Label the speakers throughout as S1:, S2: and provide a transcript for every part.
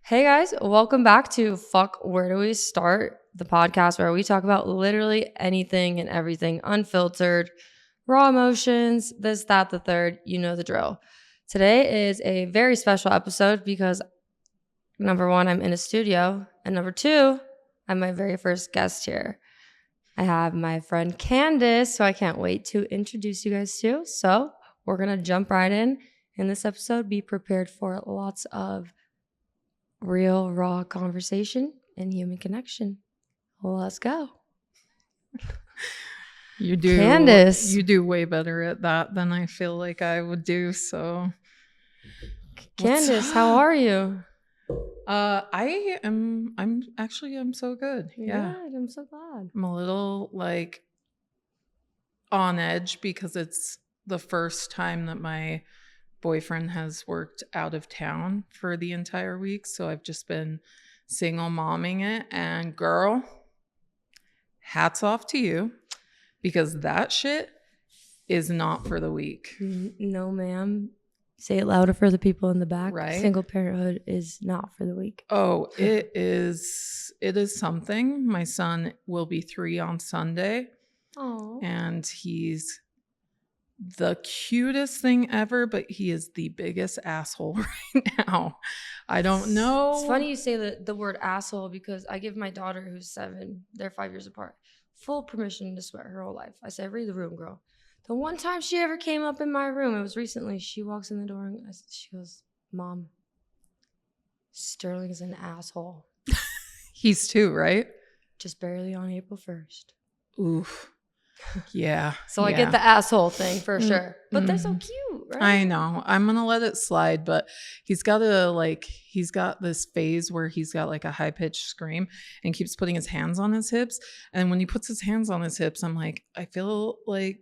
S1: Hey guys, welcome back to Fuck Where Do We Start? The podcast where we talk about literally anything and everything unfiltered, raw emotions, this, that, the third, you know the drill. Today is a very special episode because number one, I'm in a studio, and number two, I'm my very first guest here. I have my friend Candace, who I can't wait to introduce you guys to. So we're going to jump right in this episode. Be prepared for lots of real, raw conversation and human connection. Well, let's go.
S2: You do,
S1: Candace.
S2: You do way better at that than I feel like I would do. So,
S1: Candace, how are you?
S2: I'm so good. Yeah.
S1: Good. I'm so glad.
S2: I'm a little like on edge because it's the first time that my boyfriend has worked out of town for the entire week. So I've just been single momming it. And girl, hats off to you because that shit is not for the weak.
S1: No, ma'am. Say it louder for the people in the back.
S2: Right?
S1: Single parenthood is not for the weak.
S2: Oh, it is something. My son will be 3 on Sunday.
S1: Oh.
S2: And he's the cutest thing ever, but he is the biggest asshole right now. I don't know.
S1: It's funny you say the word asshole because I give my daughter, who's 7, they're 5 years apart, full permission to sweat her whole life. I said, read the room, girl. The one time she ever came up in my room, it was recently. She walks in the door and she goes, Mom, Sterling is an asshole.
S2: He's 2, right?
S1: Just barely on April 1st.
S2: Oof. Yeah.
S1: So I get the asshole thing for sure. But they're so
S2: Mm-hmm.
S1: cute, right?
S2: I know. I'm going to let it slide, but he's got this phase where he's got like a high pitched scream and keeps putting his hands on his hips. And when he puts his hands on his hips, I'm like, I feel like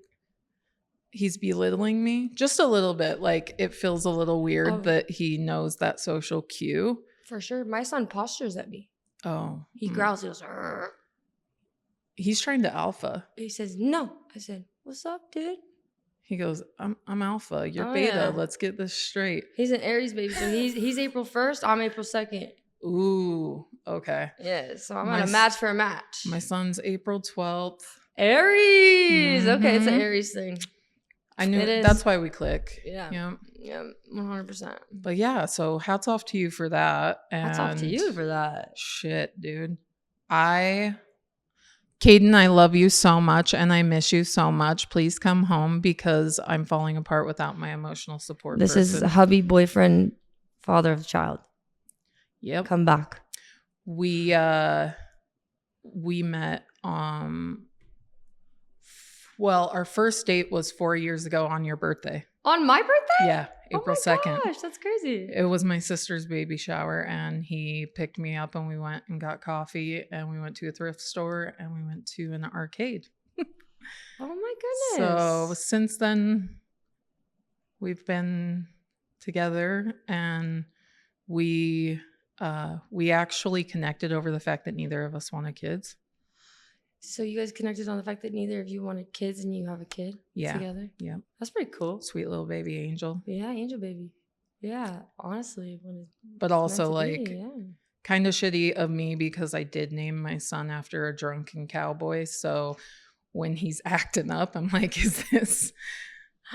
S2: he's belittling me just a little bit. Like it feels a little weird that he knows that social cue.
S1: For sure. My son postures at me.
S2: Oh.
S1: He growls. He goes, Arr.
S2: He's trying to alpha.
S1: He says, no. I said, what's up, dude?
S2: He goes, I'm alpha. You're beta.
S1: Yeah.
S2: Let's get this straight.
S1: He's an Aries baby. So he's April 1st. I'm April 2nd.
S2: Ooh. Okay.
S1: Yeah. So I'm on a match for a match.
S2: My son's April 12th.
S1: Aries.
S2: Mm-hmm.
S1: Okay. It's an Aries thing.
S2: I knew that's why we click.
S1: Yeah. Yeah. 100%.
S2: But yeah, so hats off to you for that. And
S1: hats off to you for that.
S2: Shit, dude. Caden, I love you so much and I miss you so much. Please come home because I'm falling apart without my emotional support.
S1: This is hubby, boyfriend, father of the child.
S2: Yep.
S1: Come back.
S2: We met our first date was 4 years ago on your birthday.
S1: On my birthday?
S2: Yeah, April 2nd.
S1: Gosh, that's crazy.
S2: It was my sister's baby shower and he picked me up and we went and got coffee and we went to a thrift store and we went to an arcade.
S1: Oh my goodness.
S2: So since then we've been together and we actually connected over the fact that neither of us wanted kids.
S1: So you guys connected on the fact that neither of you wanted kids and you have a kid together?
S2: Yeah.
S1: That's pretty cool.
S2: Sweet little baby angel.
S1: Yeah, angel baby. Yeah, honestly.
S2: But also kind of shitty of me because I did name my son after a drunken cowboy. So when he's acting up, I'm like, is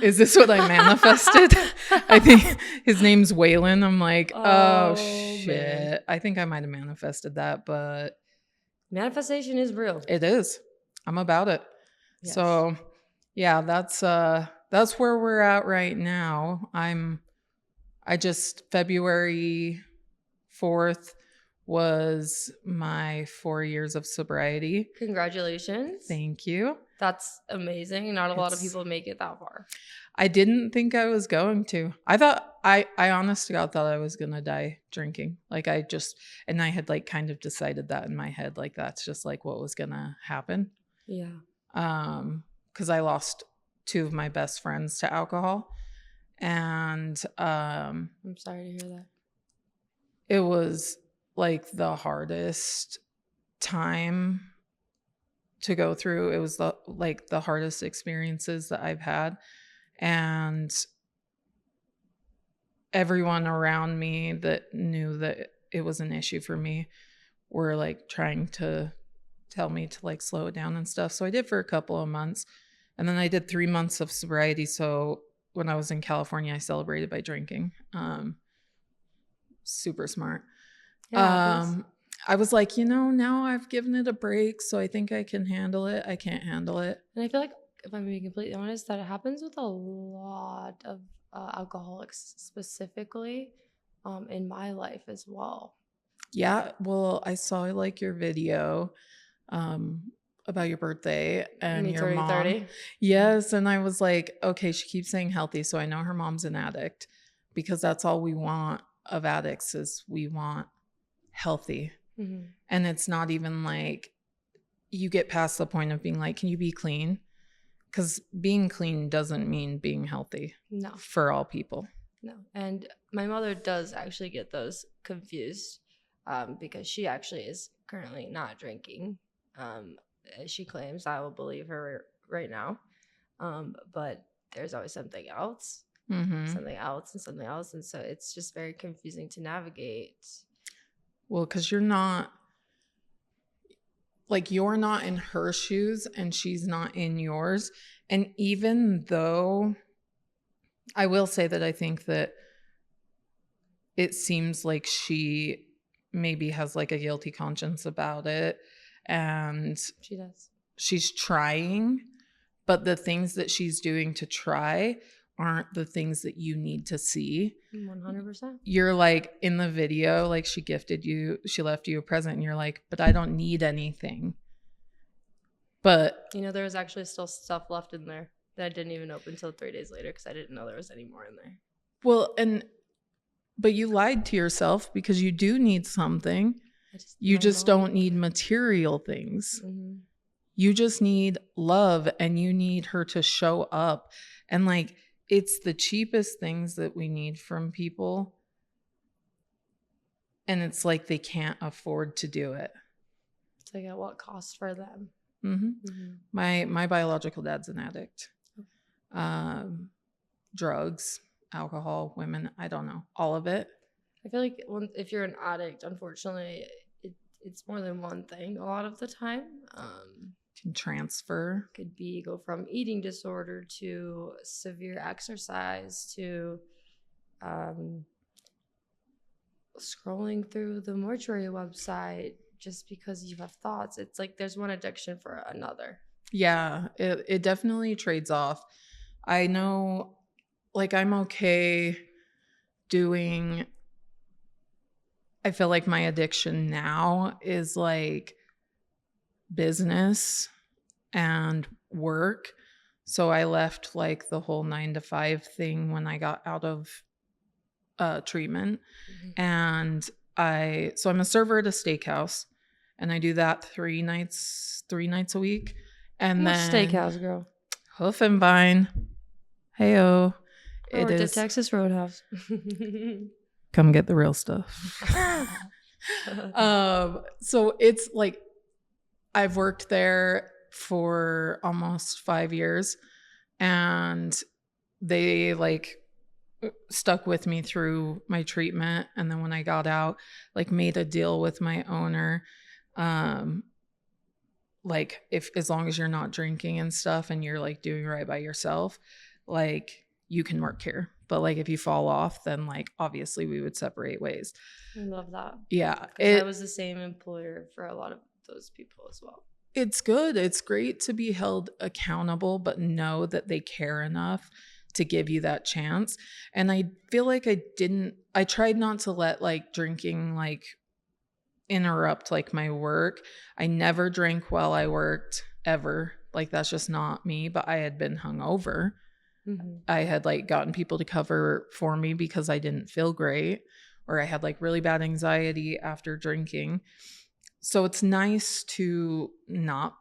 S2: this what I manifested? I think his name's Waylon. I'm like, oh shit. Man. I think I might have manifested that, but
S1: manifestation is real.
S2: It is. I'm about it. Yes. So yeah, that's where we're at right now. February 4th was my 4 years of sobriety.
S1: Congratulations.
S2: Thank you.
S1: That's amazing. Not a lot of people make it that far.
S2: I didn't think I was going to. I honest to God thought I was going to die drinking. Like I had like kind of decided that in my head. Like that's just like what was going to happen.
S1: Yeah.
S2: 'Cause I lost 2 of my best friends to alcohol. And
S1: I'm sorry to hear that.
S2: It was like the hardest time to go through. It was the hardest experiences that I've had. And everyone around me that knew that it was an issue for me, were like trying to tell me to like slow it down and stuff. So I did for a couple of months. And then I did 3 months of sobriety. So when I was in California, I celebrated by drinking. Super smart. I was like, now I've given it a break, so I think I can handle it. I can't handle it.
S1: And I feel like, if I'm being completely honest, that it happens with a lot of alcoholics, specifically in my life as well.
S2: Yeah, well, I saw like your video about your birthday and
S1: Me
S2: your
S1: turning
S2: mom.
S1: 30.
S2: Yes, and I was like, okay, she keeps saying healthy, so I know her mom's an addict, because that's all we want of addicts, is we want healthy.
S1: Mm-hmm.
S2: And it's not even like you get past the point of being like, can you be clean? Because being clean doesn't mean being healthy.
S1: No.
S2: For all people.
S1: No. And my mother does actually get those confused because she actually is currently not drinking. She claims, I will believe her right now. But there's always something else, something else, and something else. And so it's just very confusing to navigate.
S2: Well, because you're not in her shoes and she's not in yours. And even though I will say that I think that it seems like she maybe has like a guilty conscience about it, and
S1: She does.
S2: She's trying, but the things that she's doing to try aren't the things that you need to see.
S1: 100%.
S2: You're like, in the video, like she left you a present, and you're like, but I don't need anything. But
S1: there was actually still stuff left in there that I didn't even open until 3 days later because I didn't know there was any more in there.
S2: Well, but you lied to yourself, because you do need something. You just don't need material things.
S1: Mm-hmm.
S2: You just need love, and you need her to show up. And like, it's the cheapest things that we need from people. And it's like they can't afford to do it.
S1: It's like, at what cost for them?
S2: Mm-hmm. Mm-hmm. My biological dad's an addict. Drugs, alcohol, women, I don't know, all of it.
S1: I feel like if you're an addict, unfortunately, it's more than one thing a lot of the time.
S2: Can transfer.
S1: Could go from eating disorder to severe exercise to scrolling through the mortuary website just because you have thoughts. It's like there's one addiction for another.
S2: Yeah, it definitely trades off. I know, like, I'm okay doing, I feel like my addiction now is like business and work. So I left like the whole 9-to-5 thing when I got out of treatment. Mm-hmm. And I'm a server at a steakhouse, and I do that 3 nights a week. And then
S1: steakhouse, girl.
S2: Hoof and Vine. Heyo.
S1: I worked at Texas Roadhouse.
S2: Come get the real stuff. So it's like, I've worked there for almost 5 years, and they like stuck with me through my treatment. And then when I got out, like made a deal with my owner. Like, as long as you're not drinking and stuff and you're like doing right by yourself, like you can work here. But like if you fall off, then like obviously we would separate ways.
S1: I love that.
S2: Yeah.
S1: I was the same employer for a lot of those people as well.
S2: It's good. It's great to be held accountable, but know that they care enough to give you that chance. And I feel like I tried not to let like drinking like interrupt like my work. I never drank while I worked, ever. Like that's just not me. But I had been hungover. Mm-hmm. I had like gotten people to cover for me because I didn't feel great, or I had like really bad anxiety after drinking. So it's nice to not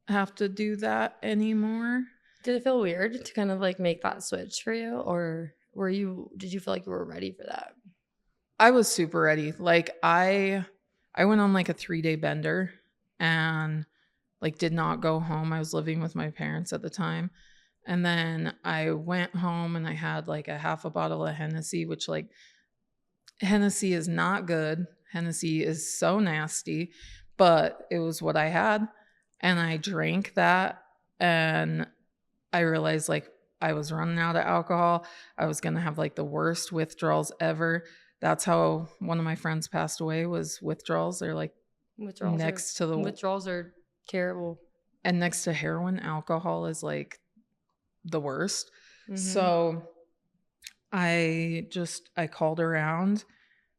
S2: have to do that anymore.
S1: Did it feel weird to kind of like make that switch for you, or did you feel like you were ready for that?
S2: I was super ready. Like I went on like a 3-day bender and like did not go home. I was living with my parents at the time. And then I went home and I had like a half a bottle of Hennessy, which like Hennessy is not good. Hennessy is so nasty, but it was what I had. And I drank that, and I realized like I was running out of alcohol. I was going to have like the worst withdrawals ever. That's how one of my friends passed away, was withdrawals. They're like
S1: Withdrawals are terrible.
S2: And next to heroin, alcohol is like the worst.
S1: Mhm.
S2: So I called around,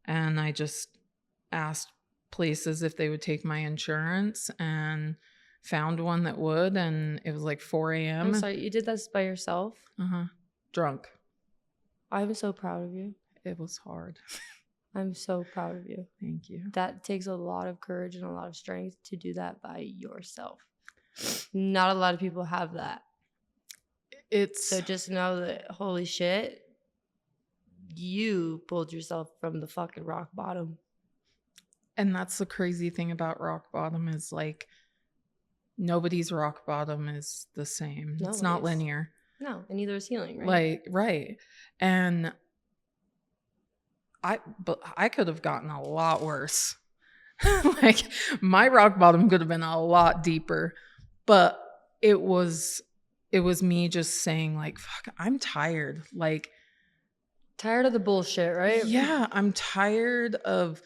S2: and I just asked places if they would take my insurance, and found one that would, and it was like 4 a.m.
S1: I'm sorry, you did this by yourself?
S2: Drunk.
S1: I'm so proud of you.
S2: It was hard.
S1: I'm so proud of you.
S2: Thank you.
S1: That takes a lot of courage and a lot of strength to do that by yourself. Not a lot of people have that. So just know that, holy shit, you pulled yourself from the fucking rock bottom.
S2: And that's the crazy thing about rock bottom, is like nobody's rock bottom is the same. It's not linear.
S1: No, and neither is healing, right?
S2: Like, right. And I could have gotten a lot worse. Like, my rock bottom could have been a lot deeper, but it was me just saying like, fuck, I'm tired. Like,
S1: tired of the bullshit, right?
S2: Yeah, I'm tired of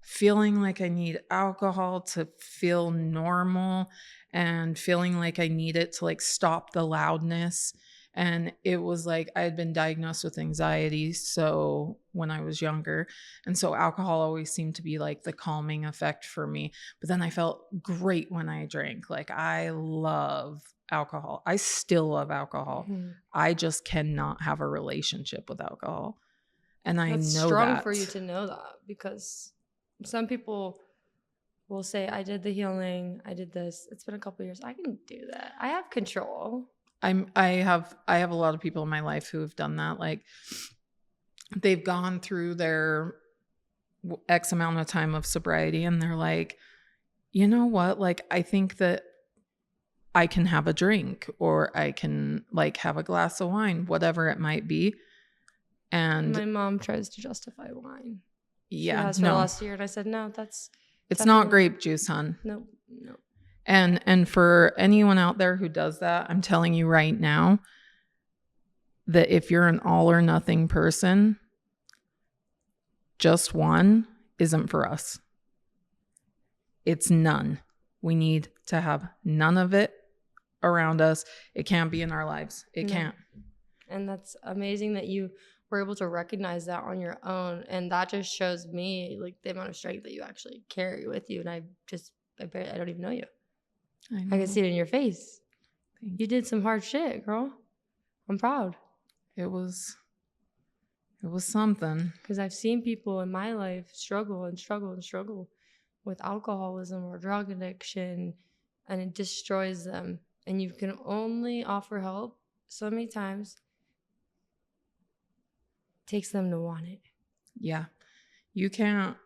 S2: feeling like I need alcohol to feel normal, and feeling like I need it to like stop the loudness. And it was like I had been diagnosed with anxiety so when I was younger, and so alcohol always seemed to be like the calming effect for me. But then I felt great when I drank. Like, I love alcohol. I still love alcohol.
S1: Mm-hmm.
S2: I just cannot have a relationship with alcohol. And I
S1: That's
S2: know
S1: strong
S2: that.
S1: for you to know that, because some people will say, I did the healing, I did this, it's been a couple of years, I can do that, I have control.
S2: I have a lot of people in my life who have done that. Like, they've gone through their X amount of time of sobriety, and they're like, you know what? Like, I think that I can have a drink, or I can like have a glass of wine, whatever it might be. And
S1: my mom tries to justify wine.
S2: Yeah,
S1: she has for the last year, and I said, no,
S2: it's not grape juice, hun.
S1: No.
S2: And for anyone out there who does that, I'm telling you right now that if you're an all or nothing person, just one isn't for us. It's none. We need to have none of it around us. It can't be in our lives. It can't.
S1: And that's amazing that you were able to recognize that on your own. And that just shows me like the amount of strength that you actually carry with you. And I don't even know you. I can see it in your face. You did some hard shit, girl. I'm proud.
S2: It was something.
S1: Because I've seen people in my life struggle with alcoholism or drug addiction, and it destroys them. And you can only offer help so many times. It takes them to want it.
S2: Yeah. You can't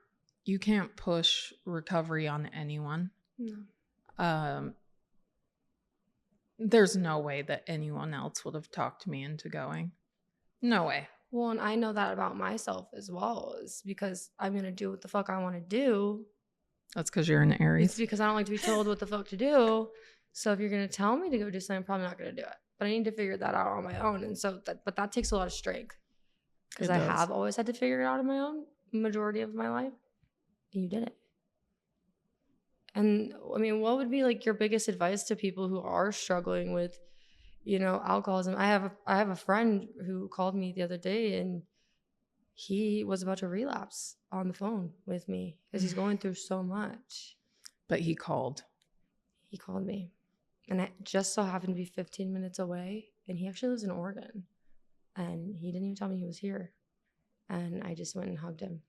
S2: push recovery on anyone.
S1: No.
S2: There's no way that anyone else would have talked me into going. No way.
S1: Well, and I know that about myself as well, is because I'm going to do what the fuck I want to do.
S2: That's because you're an Aries.
S1: It's because I don't like to be told what the fuck to do. So if you're going to tell me to go do something, I'm probably not going to do it. But I need to figure that out on my own. And so that takes a lot of strength. Because I have always had to figure it out on my own majority of my life. And you did it. And I mean, what would be like your biggest advice to people who are struggling with, alcoholism? I have a friend who called me the other day, and he was about to relapse on the phone with me because he's going through so much.
S2: But he called.
S1: He called me, and it just so happened to be 15 minutes away, and he actually lives in Oregon, and he didn't even tell me he was here, and I just went and hugged him.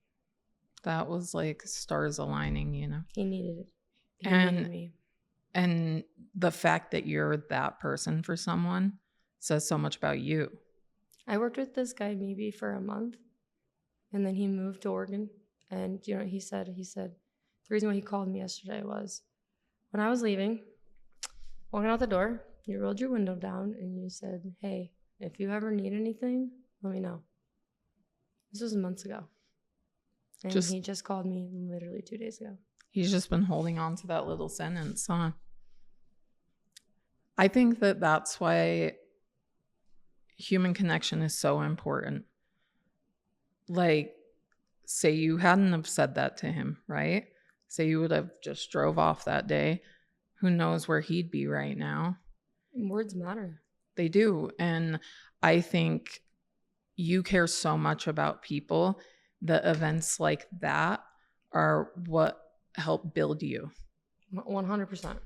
S2: That was like stars aligning,
S1: He needed it. He needed me.
S2: And the fact that you're that person for someone says so much about you.
S1: I worked with this guy maybe for a month, and then he moved to Oregon. And he said the reason why he called me yesterday was when I was leaving, walking out the door, you rolled your window down and you said, hey, if you ever need anything, let me know. This was months ago. And he just called me literally 2 days ago.
S2: He's just been holding on to that little sentence, huh? I think that that's why human connection is so important. Like, say you hadn't have said that to him, right? Say you would have just drove off that day. Who knows where he'd be right now?
S1: Words matter.
S2: They do. And I think you care so much about people that events like that are what help build you.
S1: 100%.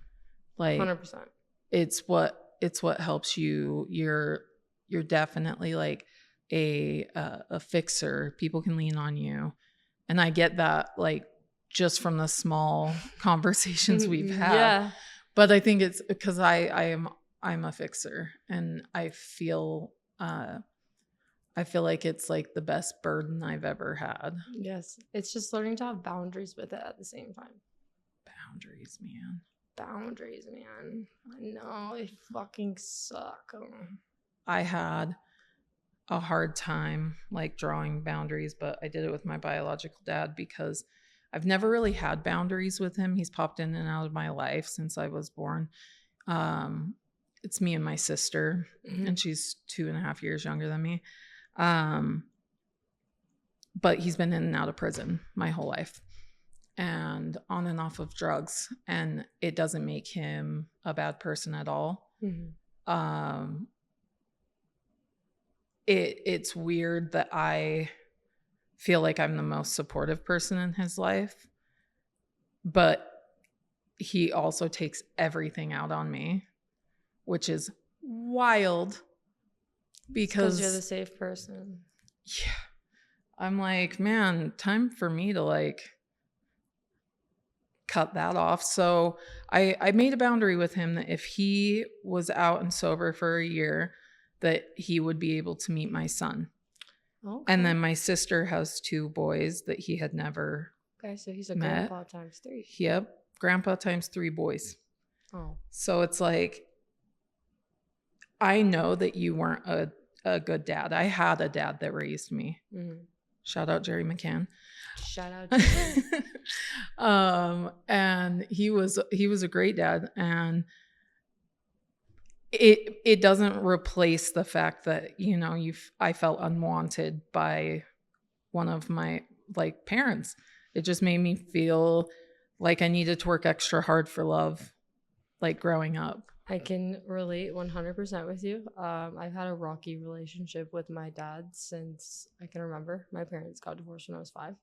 S2: Like
S1: 100%.
S2: It's what helps you. You're definitely like a fixer. People can lean on you. And I get that, like, just from the small conversations we've had.
S1: Yeah.
S2: But I think it's because I'm a fixer, and I feel like it's like the best burden I've ever had.
S1: Yes. It's just learning to have boundaries with it at the same time.
S2: Boundaries, man.
S1: I know, they fucking suck.
S2: I had a hard time like drawing boundaries, but I did it with my biological dad because I've never really had boundaries with him. He's popped in and out of my life since I was born. It's me and my sister, and she's 2.5 years younger than me. But he's been in and out of prison my whole life and on and off of drugs, and it doesn't make him a bad person at all. It's weird that I feel like I'm the most supportive person in his life, but he also takes everything out on me, which is wild because
S1: you're the safe person.
S2: Yeah. I'm like, man, time for me to like cut that off. So I made a boundary with him that if he was out and sober for a year, that he would be able to meet my son. Okay. And then my sister has 2 boys that he had never
S1: Okay, so he's a grandpa times 3.
S2: Yep. Grandpa times 3 boys.
S1: Oh.
S2: So it's like, I know that you weren't a good dad. I had a dad that raised me. Shout out Jerry McCann.
S1: Shout out Jerry.
S2: And he was a great dad, and it doesn't replace the fact that, you know, I felt unwanted by one of my like parents. It just made me feel like I needed to work extra hard for love, like growing up.
S1: I can relate 100% with you. I've had a rocky relationship with my dad since I can remember. My parents got divorced when I was 5.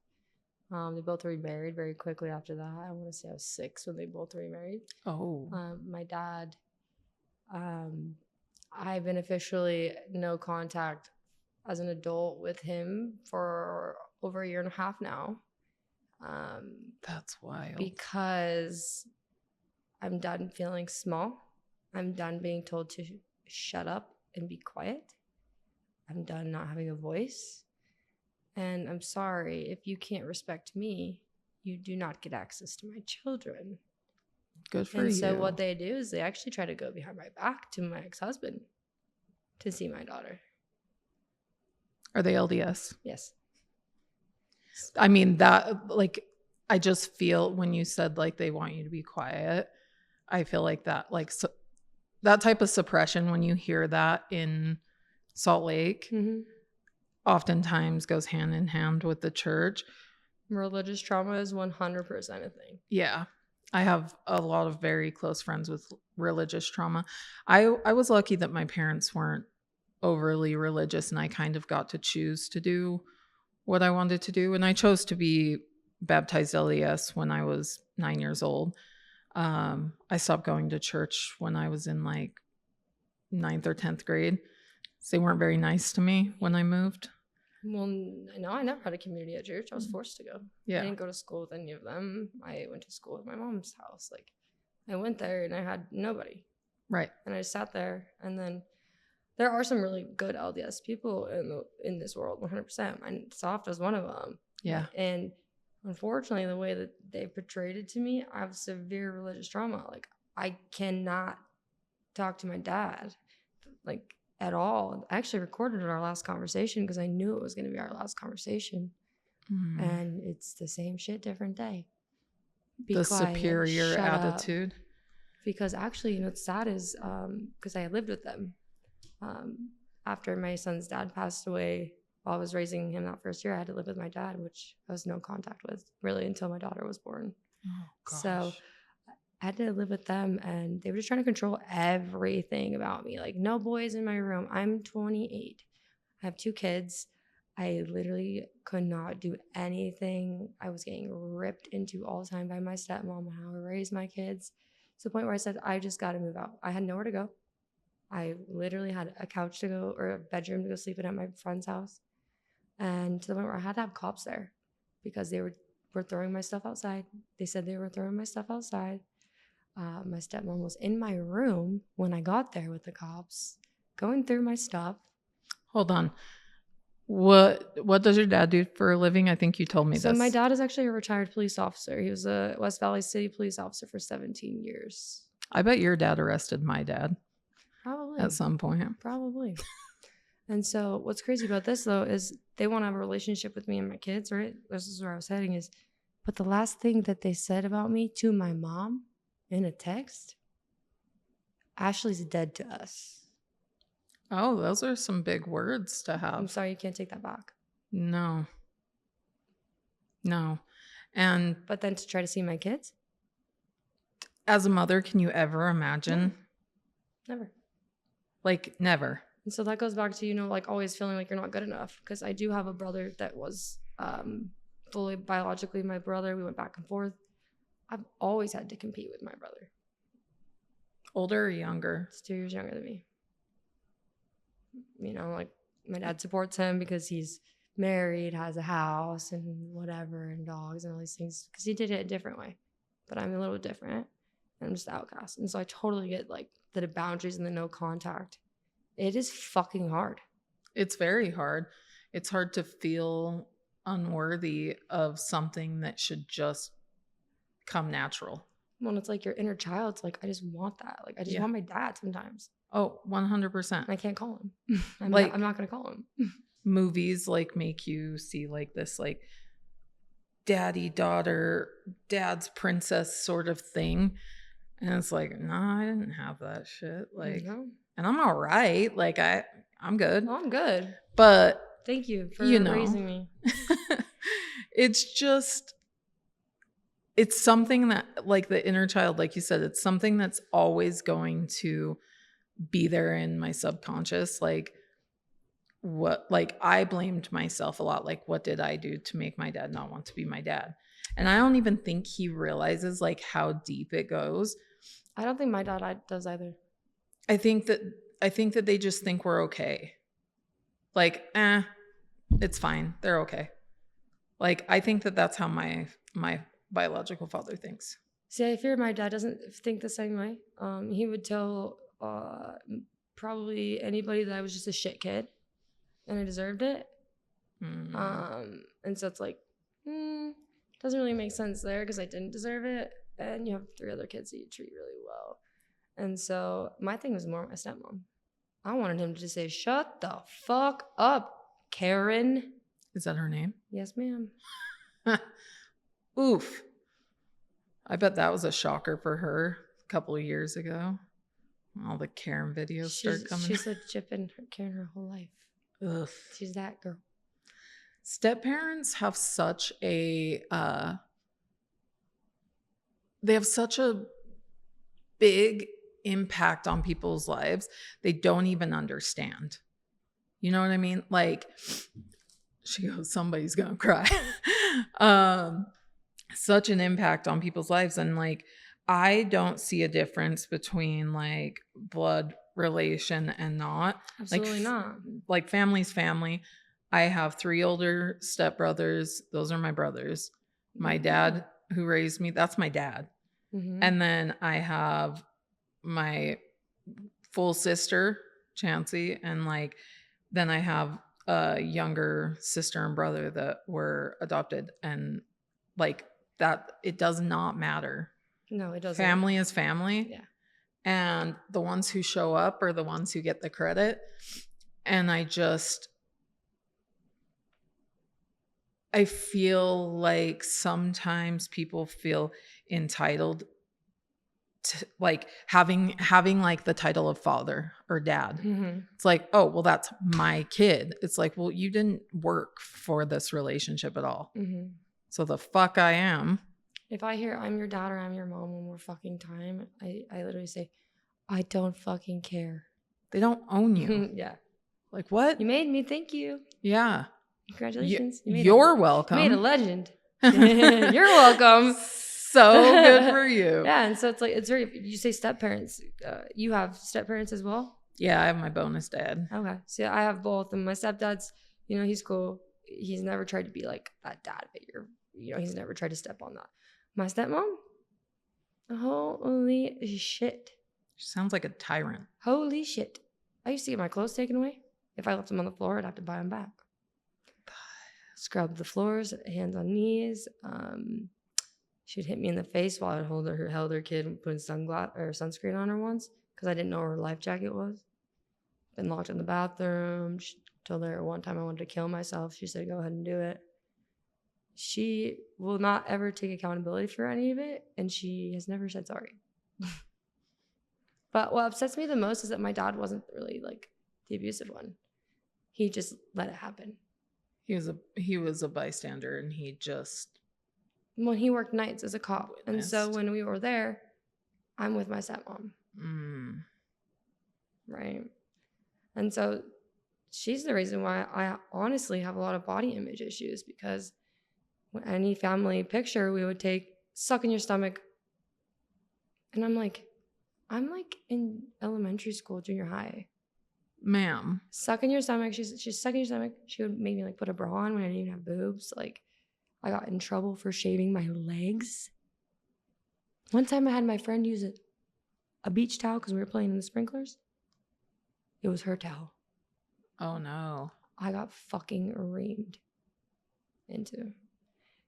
S1: They both remarried very quickly after that. I want to say I was 6 when they both remarried. Oh. My dad, I've been officially no contact as an adult with him for over 1.5 years now.
S2: That's wild.
S1: Because I'm done feeling small. I'm done being told to shut up and be quiet. I'm done not having a voice. And I'm sorry, if you can't respect me, you do not get access to my children.
S2: Good for you.
S1: And so what they do is they actually try to go behind my back to my ex-husband to see my daughter.
S2: Are they LDS?
S1: Yes.
S2: I mean, that, like, I just feel when you said like they want you to be quiet, I feel like that, like, so, that type of suppression, when you hear that in Salt Lake, oftentimes goes hand in hand with the church.
S1: Religious trauma is 100% a thing.
S2: Yeah. I have a lot of very close friends with religious trauma. I was lucky that my parents weren't overly religious, and I kind of got to choose to do what I wanted to do. And I chose to be baptized LDS when I was 9 years old. I stopped going to church when I was in like 9th or 10th grade. So they weren't very nice to me when I moved.
S1: Well, no, I never had a community at church. I was forced to go. Yeah. I didn't go to school with any of them. I went to school at my mom's house. Like, I went there and I had nobody. Right. And I just sat there. And then there are some really good LDS people in this world, 100%. And Soft was one of them. Yeah. And unfortunately, the way that they portrayed it to me, I have severe religious trauma. Like, I cannot talk to my dad, like, at all. I actually recorded our last conversation because I knew it was going to be our last conversation. And it's the same shit, different day. Be
S2: The
S1: quiet,
S2: superior
S1: shut up.
S2: attitude.
S1: Because actually, what's sad is because I lived with them. After my son's dad passed away, while I was raising him that first year, I had to live with my dad, which I was no contact with really until my daughter was born.
S2: Oh, gosh.
S1: So I had to live with them, and they were just trying to control everything about me. Like, no boys in my room. I'm 28. I have 2 kids. I literally could not do anything. I was getting ripped into all the time by my stepmom on how I raised my kids, to the point where I said, I just got to move out. I had nowhere to go. I literally had a couch to go, or a bedroom to go sleep in at my friend's house. And to the point where I had to have cops there because they were throwing my stuff outside. They said they were throwing my stuff outside. My stepmom was in my room when I got there with the cops, going through my stuff.
S2: Hold on. What does your dad do for a living? I think you told me this.
S1: So my dad is actually a retired police officer. He was a West Valley City police officer for 17 years.
S2: I bet your dad arrested my dad.
S1: Probably.
S2: At some point.
S1: Probably. And so what's crazy about this, though, is they want to have a relationship with me and my kids, right? This is where I was heading is, but the last thing that they said about me to my mom in a text, Ashley's dead to us.
S2: Oh, those are some big words to have.
S1: I'm sorry, you can't take that back.
S2: No.
S1: But then to try to see my kids?
S2: As a mother, can you ever imagine?
S1: No. Never.
S2: Like, never.
S1: And so that goes back to, like always feeling like you're not good enough. Because I do have a brother that was fully biologically my brother. We went back and forth. I've always had to compete with my brother.
S2: Older or younger?
S1: He's 2 years younger than me. Like my dad supports him because he's married, has a house and whatever, and dogs and all these things. Because he did it a different way. But I'm a little different. And I'm just the outcast. And so I totally get like the boundaries and the no contact. It is fucking hard.
S2: It's very hard. It's hard to feel unworthy of something that should just come natural.
S1: Well, it's like your inner child's like, I just want that. Like, I just want my dad sometimes.
S2: Oh, 100%.
S1: I can't call him. I'm not going to call him.
S2: Movies like make you see like this like daddy, daughter, dad's princess sort of thing. And it's like, nah, I didn't have that shit. Like, and I'm all right. Like, I'm good.
S1: Oh, I'm good.
S2: But
S1: thank you for raising me.
S2: It's just, it's something that, like the inner child, like you said, it's something that's always going to be there in my subconscious. Like, I blamed myself a lot. Like, what did I do to make my dad not want to be my dad? And I don't even think he realizes like how deep it goes.
S1: I don't think my dad does either.
S2: I think that they just think we're okay. Like, it's fine. They're okay. Like, I think that that's how my biological father thinks.
S1: See, I fear my dad doesn't think the same way. He would tell probably anybody that I was just a shit kid and I deserved it. And so it's like, doesn't really make sense there because I didn't deserve it. And you have 3 other kids that you treat really well. And so my thing was more my stepmom. I wanted him to just say, shut the fuck up, Karen.
S2: Is that her name?
S1: Yes, ma'am.
S2: Oof. I bet that was a shocker for her a couple of years ago. All the Karen videos start coming.
S1: She's a Karen her whole life.
S2: Ugh.
S1: She's that girl.
S2: Step-parents have such a they have such a big impact on people's lives. They don't even understand. You know what I mean? Like, she goes, somebody's gonna cry. Such an impact on people's lives. And like, I don't see a difference between like blood relation and not.
S1: Absolutely not.
S2: Like, family's family. I have 3 older stepbrothers. Those are my brothers. My dad who raised me, that's my dad. Mm-hmm. And then I have my full sister, Chancey, and like, then I have a younger sister and brother that were adopted. And like that, it does not matter.
S1: No, it doesn't.
S2: Family is family.
S1: Yeah.
S2: And the ones who show up are the ones who get the credit. And I feel like sometimes people feel entitled to like having like the title of father or dad.
S1: Mm-hmm.
S2: It's like, oh, well, that's my kid. It's like, well, you didn't work for this relationship at all.
S1: Mm-hmm.
S2: So the fuck I am.
S1: If I hear I'm your dad or I'm your mom one more fucking time, I literally say, I don't fucking care.
S2: They don't own you.
S1: Yeah.
S2: Like what?
S1: You made me. Thank you.
S2: Yeah.
S1: Congratulations.
S2: You're welcome.
S1: You made a legend. You're welcome.
S2: So good for you.
S1: Yeah. And so it's like, it's very, you say step parents. You have step parents as well?
S2: Yeah, I have my bonus dad.
S1: Okay. So I have both. And my stepdad's, you know, he's cool. He's never tried to be like that dad figure. You know, he's never tried to step on that. My stepmom? Holy shit.
S2: She sounds like a tyrant.
S1: Holy shit. I used to get my clothes taken away. If I left them on the floor, I'd have to buy them back. Scrub the floors, hands on knees. She'd hit me in the face while I held her kid and putting sunscreen on her once because I didn't know where her life jacket was. Been locked in the bathroom. She told her one time I wanted to kill myself. She said, go ahead and do it. She will not ever take accountability for any of it, and she has never said sorry. But what upsets me the most is that my dad wasn't really like the abusive one. He just let it happen.
S2: He was a bystander, and he just
S1: When he worked nights as a cop,
S2: witnessed.
S1: And so when we were there, I'm with my stepmom. Right. And so she's the reason why I honestly have a lot of body image issues, because any family picture we would take, suck in your stomach. And I'm like in elementary school, junior high.
S2: Ma'am.
S1: Suck in your stomach. She's sucking your stomach. She would make me like put a bra on when I didn't even have boobs. Like I got in trouble for shaving my legs. One time I had my friend use a beach towel because we were playing in the sprinklers. It was her towel.
S2: Oh no.
S1: I got fucking reamed into.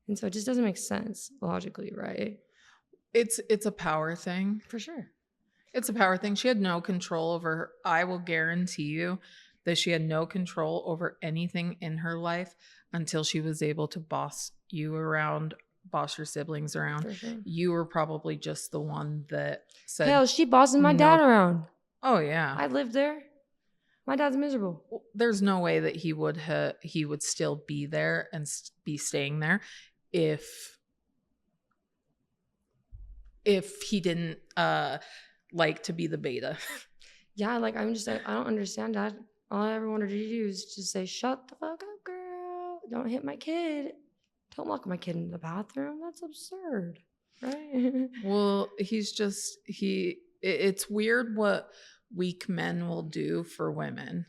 S1: And so it just doesn't make sense logically, right?
S2: It's a power thing.
S1: For sure.
S2: It's a power thing. She had no control over her. I will guarantee you that she had no control over anything in her life until she was able to boss you around, boss your siblings around.
S1: For sure.
S2: You were probably just the one that said,
S1: hell, she bossing my dad around.
S2: Oh yeah.
S1: I lived there. My dad's miserable.
S2: There's no way that he would still be there and be staying there if he didn't like to be the beta.
S1: Yeah, like I'm just like, I don't understand, Dad. All I ever wanted to do is just say, shut the fuck up, girl. Don't hit my kid. Don't lock my kid in the bathroom. That's absurd. Right?
S2: Well, it's weird what weak men will do for women.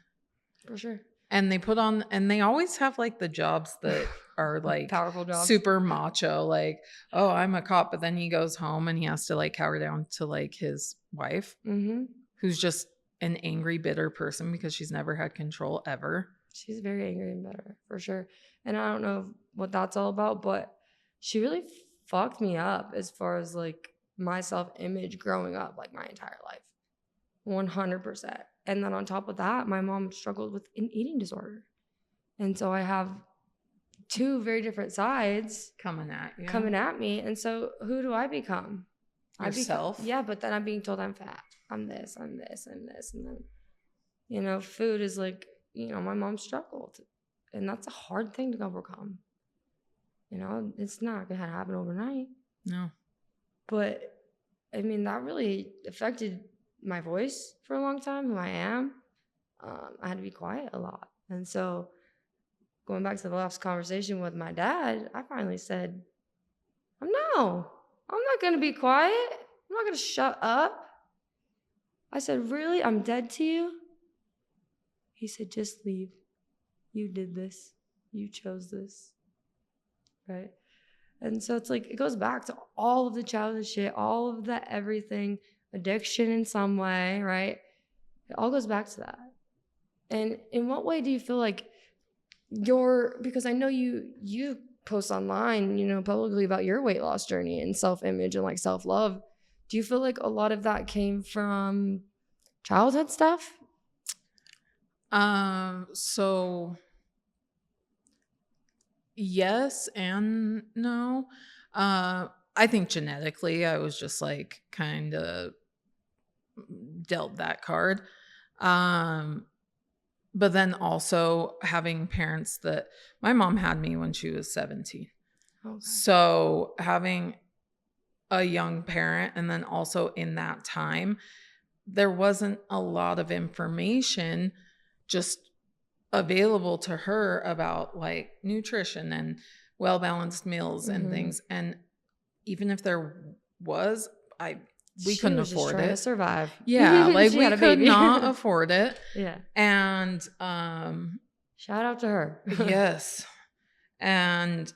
S1: For sure.
S2: And they always have like the jobs that are like
S1: powerful jobs,
S2: super macho, like, oh, I'm a cop, but then he goes home and he has to like cower down to like his wife, who's just an angry, bitter person because she's never had control ever.
S1: She's very angry and bitter, for sure. And I don't know what that's all about, but she really fucked me up as far as like my self-image growing up, like my entire life. 100%. And then on top of that, my mom struggled with an eating disorder. And so I have two very different sides
S2: coming at
S1: me. And so who do I become?
S2: Yourself?
S1: Yeah, but then I'm being told I'm fat. I'm this. And then, you know, food is like, you know, my mom struggled. And that's a hard thing to overcome. You know, it's not going to happen overnight.
S2: No.
S1: But, I mean, that really affected my voice for a long time, who I am. I had to be quiet a lot. And so going back to the last conversation with my dad, I finally said, I'm not going to be quiet. I'm not going to shut up. I said, really? I'm dead to you? He said, just leave. You did this. You chose this. Right? And so it's like, it goes back to all of the childhood shit, all of that everything, addiction in some way, right? It all goes back to that. And in what way do you feel like because I know you post online, you know, publicly about your weight loss journey and self-image and like self-love. Do you feel like a lot of that came from childhood stuff?
S2: So Yes and no. I think genetically I was just like kind of dealt that card. But then also having parents that my mom had me when she was 17.
S1: Okay.
S2: So having a young parent, and then also in that time, there wasn't a lot of information just available to her about like nutrition and well-balanced meals and things. And even if there was, we couldn't
S1: was just
S2: afford
S1: trying
S2: it.
S1: to survive.
S2: Yeah, like
S1: She
S2: we
S1: had a
S2: could
S1: baby.
S2: not afford it.
S1: Yeah.
S2: And
S1: Shout out to her.
S2: yes. And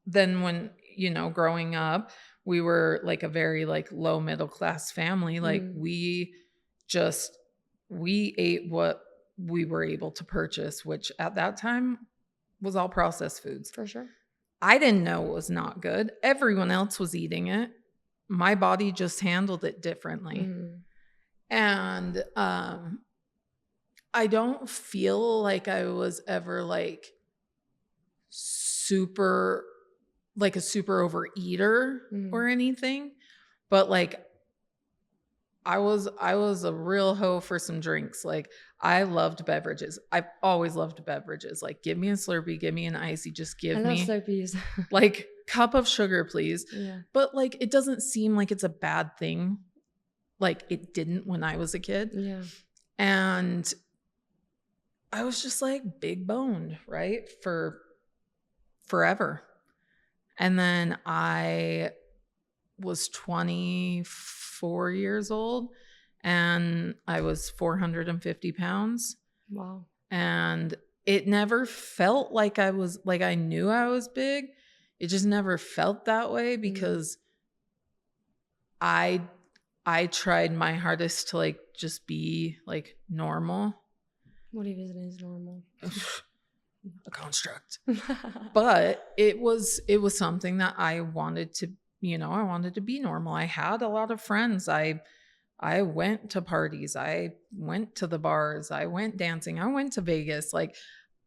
S2: then when, you know, growing up, we were like a very like low middle class family. Like we ate what we were able to purchase, which at that time was all processed foods.
S1: For sure.
S2: I didn't know it was not good. Everyone else was eating it. My body just handled it differently. And I don't feel like I was ever like super like a super overeater or anything, but like I was a real hoe for some drinks. Like I loved beverages. I've always loved beverages. Like give me a Slurpee, give me an icy, just give me
S1: Slurpees.
S2: like cup of sugar, please.
S1: Yeah.
S2: But like it doesn't seem like it's a bad thing. Like it didn't when I was a kid.
S1: Yeah.
S2: And I was just like big boned, right? For forever. And then I was 24 years old and I was 450 pounds.
S1: Wow.
S2: And it never felt like I was like I knew I was big. It just never felt that way because I tried my hardest to like just be like normal.
S1: What even is normal?
S2: A construct. But it was something that I wanted to, you know, I wanted to be normal. I had a lot of friends. I went to parties. I went to the bars. I went dancing. I went to Vegas. Like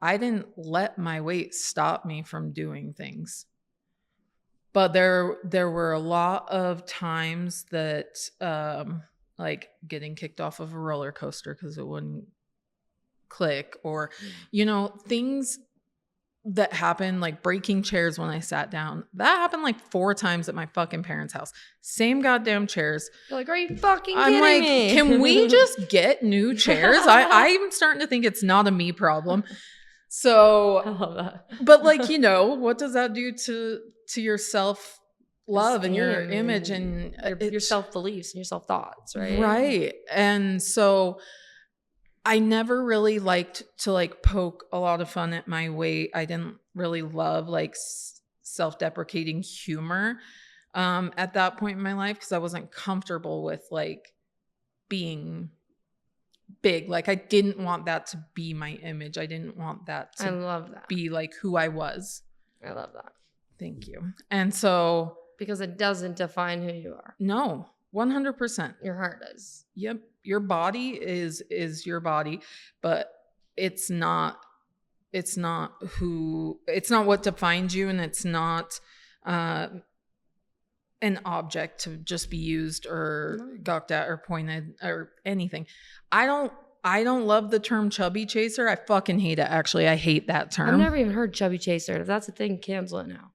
S2: I didn't let my weight stop me from doing things. But there were a lot of times that like getting kicked off of a roller coaster because it wouldn't click, or you know, things that happened, like breaking chairs when I sat down. That happened like 4 times at my fucking parents' house. Same goddamn chairs.
S1: You're like, are you fucking
S2: I'm
S1: kidding
S2: like,
S1: me?
S2: can we just get new chairs? I'm starting to think it's not a me problem. So
S1: I love that.
S2: but like, you know, what does that do to your self love and your image and
S1: your self beliefs and your self thoughts, right?
S2: Right. And so I never really liked to like poke a lot of fun at my weight. I didn't really love like self-deprecating humor at that point in my life because I wasn't comfortable with like being big. Like I didn't want that to be my image. I didn't want that to
S1: I love that.
S2: be like who I was.
S1: I love that.
S2: Thank you. And so
S1: because it doesn't define who you are.
S2: No, 100%.
S1: Your heart does.
S2: Yep. Your body is your body, but it's not what defines you, and it's not an object to just be used or gawked at or pointed or anything. I don't love the term chubby chaser. I fucking hate it, actually. I hate that term.
S1: I've never even heard chubby chaser. If that's a thing, cancel it now.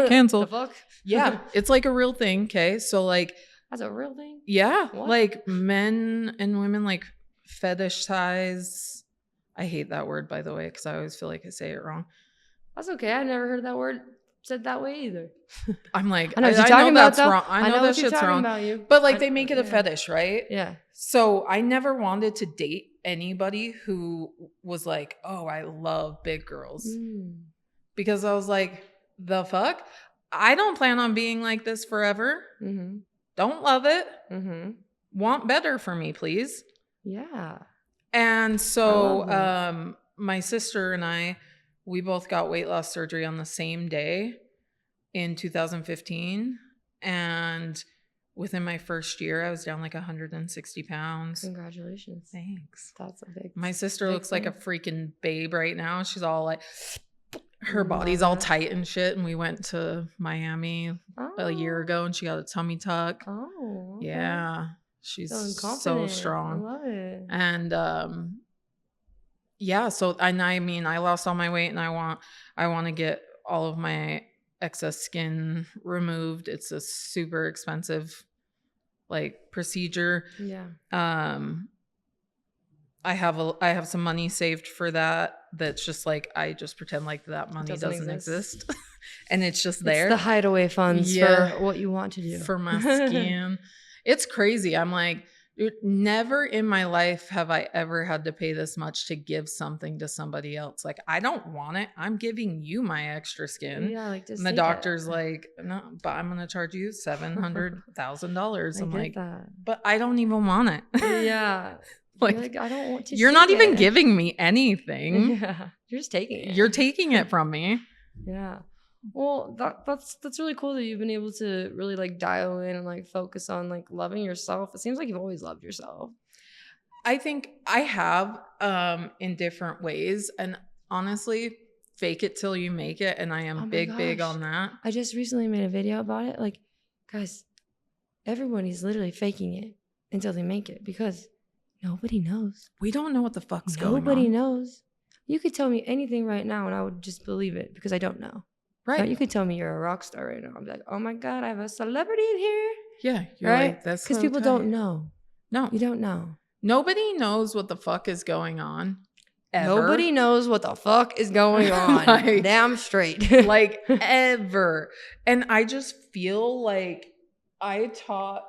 S2: Cancel.
S1: The fuck?
S2: Yeah. It's like a real thing. Okay. So like,
S1: that's a real thing?
S2: yeah.
S1: What?
S2: Like men and women like fetishize. I hate that word, by the way, because I always feel like I say it wrong.
S1: That's okay. I've never heard that word said that way either.
S2: I'm like,
S1: I know, that's
S2: wrong. I know that shit's wrong.
S1: About you.
S2: But like they make it a fetish, right?
S1: Yeah.
S2: So I never wanted to date anybody who was like, oh, I love big girls. Because I was like, the fuck? I don't plan on being like this forever. Don't love it. Want better for me, please.
S1: Yeah.
S2: And so my sister and I, we both got weight loss surgery on the same day in 2015. And within my first year, I was down like 160 pounds.
S1: Congratulations.
S2: Thanks.
S1: That's a big.
S2: My sister looks like a freaking babe right now. She's all like, her body's all tight and shit. And we went to Miami a year ago and she got a tummy tuck.
S1: Oh. Okay.
S2: Yeah. She's
S1: Feeling
S2: so
S1: confident.
S2: strong.
S1: I love it.
S2: And yeah, so I mean, I lost all my weight and I want to get all of my excess skin removed. It's a super expensive like procedure.
S1: Yeah.
S2: I have some money saved for that. That's just like, I just pretend like that money doesn't exist. And it's just there.
S1: It's the hideaway funds for what you want to do.
S2: For my skin. It's crazy. I'm like, never in my life have I ever had to pay this much to give something to somebody else. Like, I don't want it. I'm giving you my extra skin.
S1: Yeah, like just
S2: and the doctor's like, no, but I'm gonna charge you $700,000. I'm like, but I don't even want it.
S1: Yeah.
S2: Like,
S1: I don't want to.
S2: You're not even giving me anything.
S1: Yeah. You're just taking it.
S2: You're taking it from me.
S1: Yeah. Well, that's really cool that you've been able to really like dial in and like focus on like loving yourself. It seems like you've always loved yourself.
S2: I think I have in different ways. And honestly, fake it till you make it. And I am big on that.
S1: I just recently made a video about it. Like, guys, everybody's literally faking it until they make it because nobody knows.
S2: We don't know what the fuck's going on.
S1: Nobody knows. You could tell me anything right now and I would just believe it because I don't know. Right. You could tell me you're a rock star right now. I'd be like, oh my God, I have a celebrity in here.
S2: Yeah. You're
S1: right?
S2: Like, that's
S1: because
S2: so
S1: people don't know.
S2: No.
S1: You don't know.
S2: Nobody knows what the fuck is going on. Ever.
S1: Nobody knows what the fuck is going on. Like, damn straight.
S2: Like, ever. And I just feel like I taught.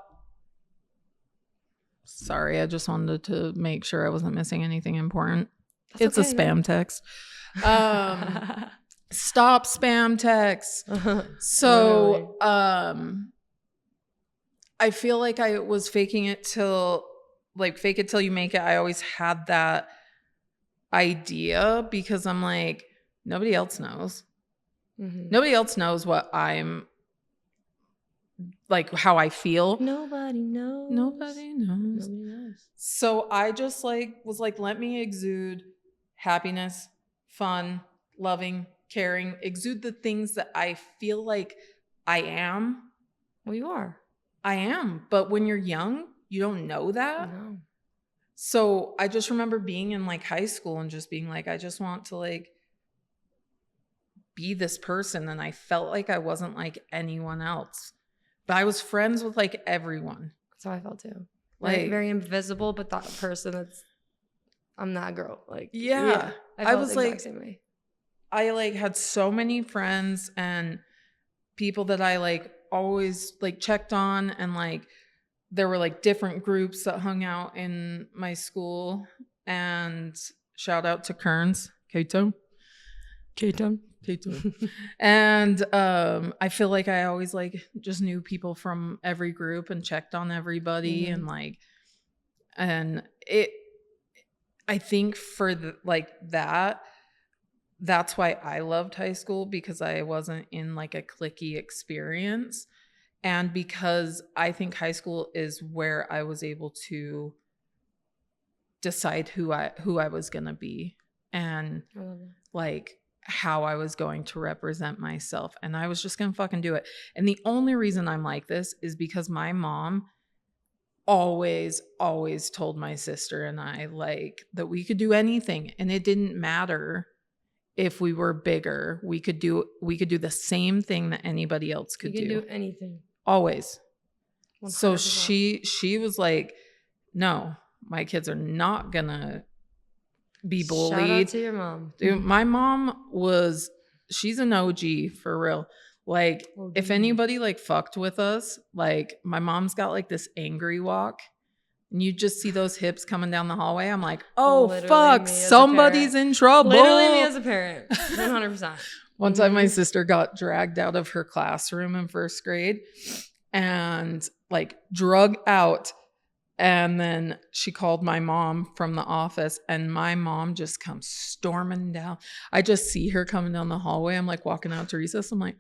S2: Sorry, I just wanted to make sure I wasn't missing anything important. It's okay, a spam text. Stop spam texts. So, I feel like I was faking it till, like, fake it till you make it. I always had that idea because I'm like, nobody else knows. Mm-hmm. Nobody else knows what I'm, like, how I feel.
S1: Nobody knows.
S2: Nobody knows.
S1: Nobody knows.
S2: So I just like was like, let me exude happiness, fun, loving, caring, exude the things that I feel like I am.
S1: Well, you are.
S2: I am. But when you're young, you don't know that.
S1: No.
S2: So I just remember being in like high school and just being like, I just want to like be this person. And I felt like I wasn't like anyone else. But I was friends with like everyone.
S1: That's how I felt too. Like very invisible, but that person I'm that girl. Like, yeah. I was like, same way.
S2: I like had so many friends and people that I like always like checked on, and like there were like different groups that hung out in my school. And shout out to Kearns, K-Tone. And I feel like I always like just knew people from every group and checked on everybody. Mm-hmm. And like, and I think for that's why I loved high school, because I wasn't in like a cliquey experience. And because I think high school is where I was able to decide who I was going to be and like how I was going to represent myself. And I was just going to fucking do it. And the only reason I'm like this is because my mom always told my sister and I like that we could do anything, and it didn't matter if we were bigger. We could do the same thing that anybody else could do.
S1: You can do anything.
S2: Always.
S1: 100%.
S2: So she was like, no, my kids are not gonna be bullied.
S1: Shout out to your mom.
S2: Dude, my mom she's an OG for real. Like, if anybody like fucked with us, like my mom's got like this angry walk. And you just see those hips coming down the hallway. I'm like, oh, literally fuck, somebody's in trouble.
S1: Literally me as a parent. 100%.
S2: One time my sister got dragged out of her classroom in first grade and like drug out. And then she called my mom from the office, and my mom just comes storming down. I just see her coming down the hallway. I'm like walking out to recess. I'm like,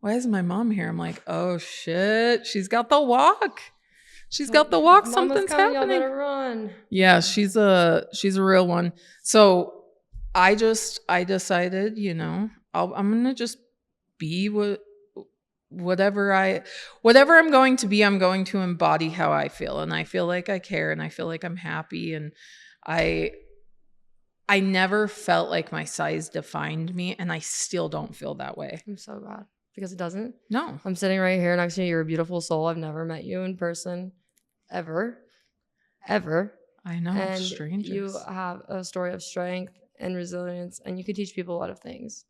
S2: why is my mom here? I'm like, oh shit, she's got the walk. She's got the walk. Something's happening. Y'all better run. Yeah, she's a real one. So I decided, I'm going to just be whatever I'm going to be. I'm going to embody how I feel, and I feel like I care, and I feel like I'm happy, and I never felt like my size defined me, and I still don't feel that way.
S1: I'm so glad, because it doesn't.
S2: No.
S1: I'm sitting right here next to you. You're a beautiful soul. I've never met you in person ever.
S2: I know.
S1: And
S2: Strangers.
S1: you have a story of strength and resilience, and you could teach people a lot of things.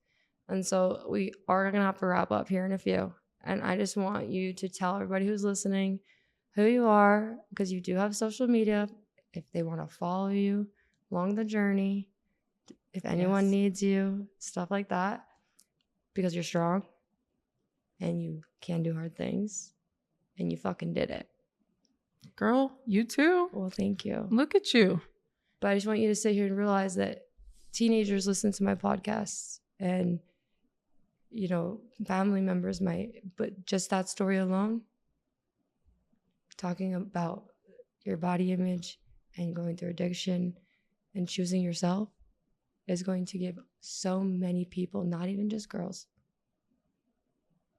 S1: And so we are going to have to wrap up here in a few. And I just want you to tell everybody who's listening who you are, because you do have social media. If they want to follow you along the journey, if anyone needs you, stuff like that, because you're strong and you can do hard things and you fucking did it.
S2: Girl, you too.
S1: Well, thank you.
S2: Look at you.
S1: But I just want you to sit here and realize that teenagers listen to my podcasts, and, you know, family members might, but just that story alone, talking about your body image and going through addiction and choosing yourself, is going to give so many people, not even just girls,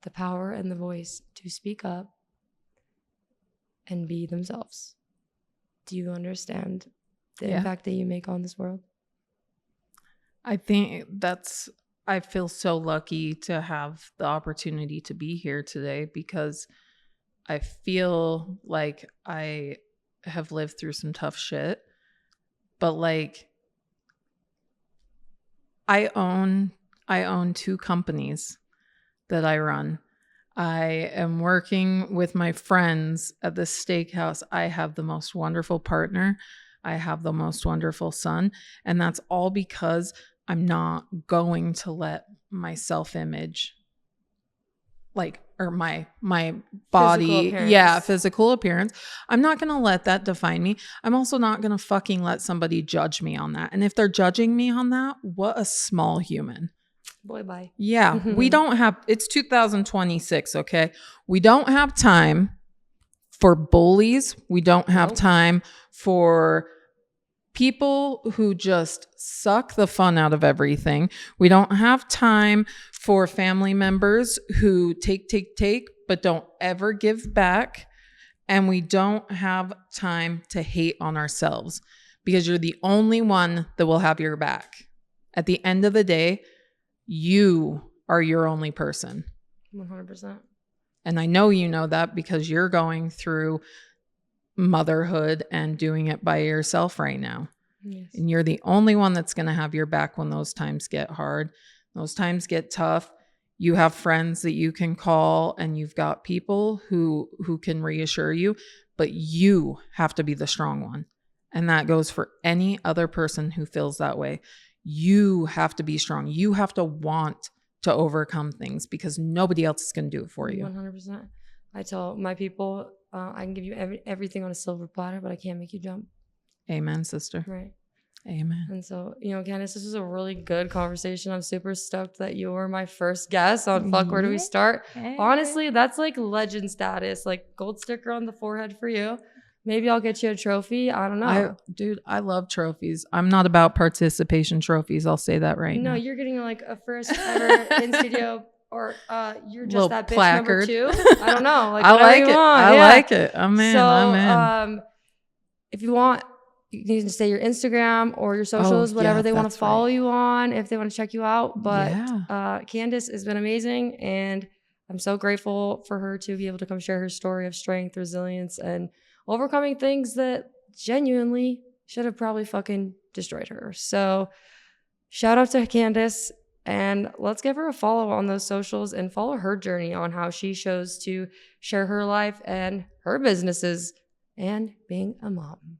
S1: the power and the voice to speak up and be themselves. Do you understand the impact that you make on this world?
S2: I think I feel so lucky to have the opportunity to be here today, because I feel like I have lived through some tough shit, but like I own 2 companies that I run. I am working with my friends at the steakhouse. I have the most wonderful partner. I have the most wonderful son. And that's all because I'm not going to let my self-image, or my body, physical appearance. I'm not going to let that define me. I'm also not going to fucking let somebody judge me on that. And if they're judging me on that, what a small human.
S1: Boy, bye.
S2: Yeah, we don't have, it's 2026, okay? We don't have time for bullies. We don't have time for people who just suck the fun out of everything. We don't have time for family members who take, but don't ever give back. And we don't have time to hate on ourselves, because you're the only one that will have your back. At the end of the day, you are your only person.
S1: 100%.
S2: And I know you know that, because you're going through motherhood and doing it by yourself right now.
S1: Yes.
S2: And you're the only one that's going to have your back when those times get hard. Those times get tough. You have friends that you can call, and you've got people who can reassure you, but you have to be the strong one. And that goes for any other person who feels that way. You have to be strong. You have to want to overcome things, because nobody else is going to do it for you.
S1: 100%. I tell my people, I can give you everything on a silver platter, but I can't make you jump.
S2: Amen, sister.
S1: Right.
S2: Amen.
S1: And so, Candace, this was a really good conversation. I'm super stoked that you were my first guest on Fuck Where Do We Start? Honestly, that's like legend status, like gold sticker on the forehead for you. Maybe I'll get you a trophy. I don't know.
S2: I love trophies. I'm not about participation trophies. I'll say that right now.
S1: No, you're getting like a first ever in studio, or you're just that bitch
S2: placard.
S1: number 2. I don't know. Like,
S2: I like it.
S1: I
S2: like it. I'm in.
S1: So, if you want, you can say your Instagram or your socials, whatever they want to follow you on, if they want to check you out. But Candace has been amazing, and I'm so grateful for her to be able to come share her story of strength, resilience, and overcoming things that genuinely should have probably fucking destroyed her. So shout out to Candace, and let's give her a follow on those socials and follow her journey on how she chose to share her life and her businesses and being a mom.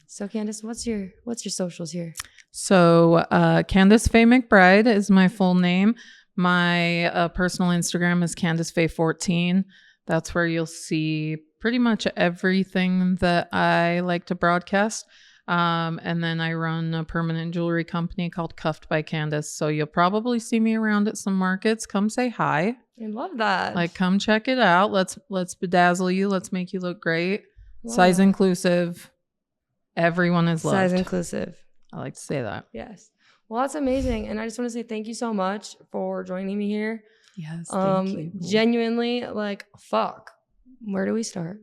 S1: So Candace, what's your socials here?
S2: So Candace Faye McBride is my full name. My personal Instagram is CandaceFaye14. That's where you'll see pretty much everything that I like to broadcast. And then I run a permanent jewelry company called Cuffed by Candace. So you'll probably see me around at some markets. Come say hi.
S1: I love that.
S2: Like, come check it out. Let's bedazzle you. Let's make you look great. Size inclusive. Everyone is loved.
S1: Size inclusive.
S2: I like to say that.
S1: Yes. Well, that's amazing. And I just want to say thank you so much for joining me here.
S2: Yes, thank you.
S1: Genuinely, like, fuck. Where do we start?